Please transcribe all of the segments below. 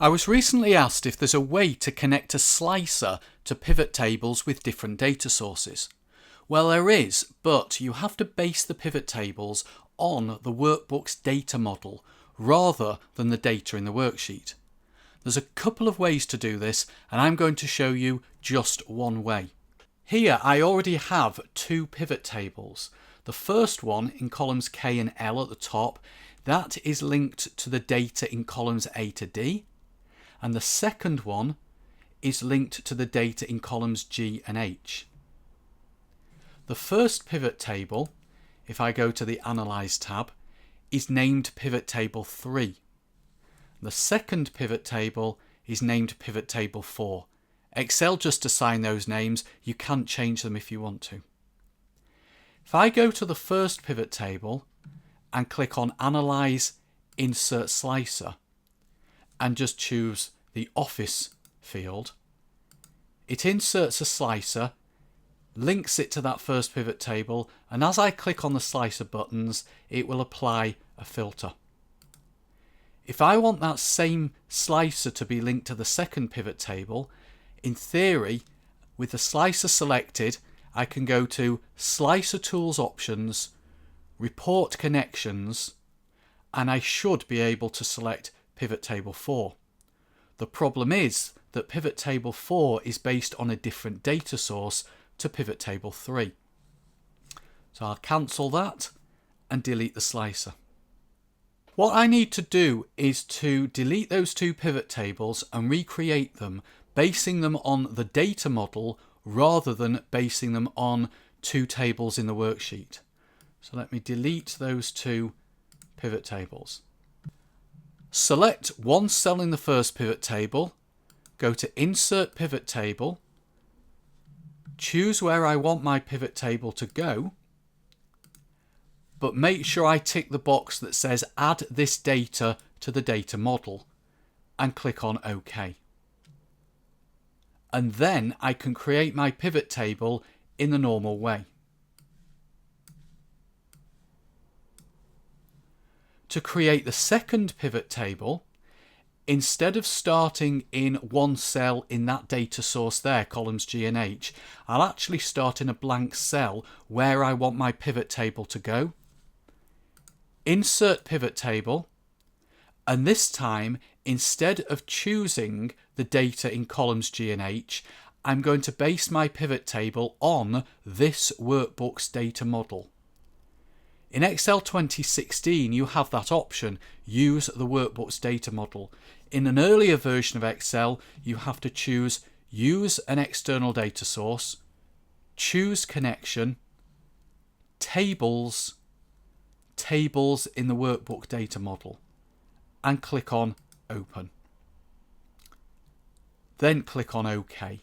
I was recently asked if there's a way to connect a slicer to pivot tables with different data sources. Well, there is, but you have to base the pivot tables on the workbook's data model rather than the data in the worksheet. There's a couple of ways to do this, and I'm going to show you just one way. Here I already have two pivot tables. The first one in columns K and L at the top, that is linked to the data in columns A to D, and the second one is linked to the data in columns G and H. The first pivot table, if I go to the Analyze tab, is named Pivot Table 3. The second pivot table is named Pivot Table 4. Excel just assign those names, you can't change them if you want to. If I go to the first pivot table and click on Analyze, Insert Slicer and just choose the Office field, it inserts a slicer, links it to that first pivot table, and as I click on the slicer buttons it will apply a filter. If I want that same slicer to be linked to the second pivot table, in theory, with the slicer selected, I can go to Slicer Tools Options, Report Connections, and I should be able to select Pivot Table 4. The problem is that Pivot Table 4 is based on a different data source to Pivot Table 3. So I'll cancel that and delete the slicer. What I need to do is to delete those two pivot tables and recreate them, basing them on the data model rather than basing them on two tables in the worksheet. So let me delete those two pivot tables. Select one cell in the first pivot table, go to Insert Pivot Table, choose where I want my pivot table to go, but make sure I tick the box that says Add this data to the data model and click on OK. And then I can create my pivot table in the normal way. To create the second pivot table, instead of starting in one cell in that data source there, columns G and H, I'll actually start in a blank cell where I want my pivot table to go. Insert Pivot Table, and this time instead of choosing the data in columns G and H, I'm going to base my pivot table on this workbook's data model. In Excel 2016 you have that option, use the workbook's data model. In an earlier version of Excel you have to choose use an external data source, choose connection, tables in the workbook data model, and click on Open. Then click on OK.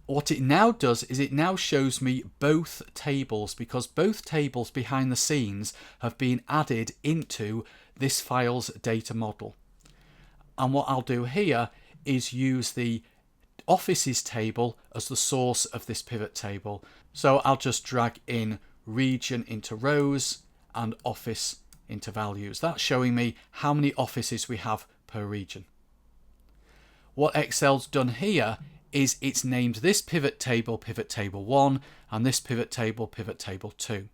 What it now does is it now shows me both tables, because both tables behind the scenes have been added into this file's data model. And what I'll do here is use the Offices table as the source of this pivot table. So I'll just drag in Region into Rows and Office into Values. That's showing me how many offices we have per region. What Excel's done here is it's named this pivot table Pivot Table 1 and this pivot table Pivot Table 2.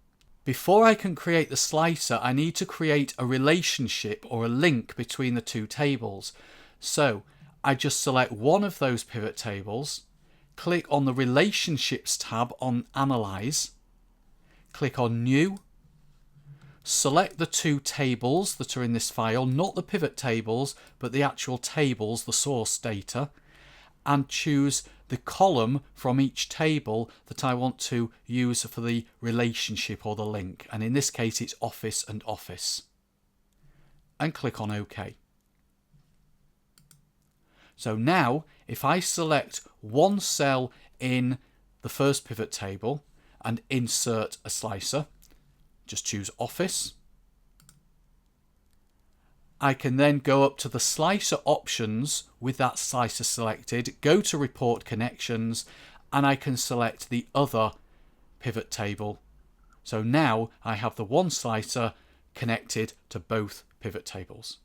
Before I can create the slicer, I need to create a relationship or a link between the two tables. So I just select one of those pivot tables, click on the Relationships tab on Analyze, click on New, select the two tables that are in this file, not the pivot tables, but the actual tables, the source data, and choose the column from each table that I want to use for the relationship or the link. And in this case, it's Office and Office. And click on OK. So now, if I select one cell in the first pivot table and insert a slicer, just choose Office. I can then go up to the slicer options with that slicer selected, go to Report Connections, and I can select the other pivot table. So now I have the one slicer connected to both pivot tables.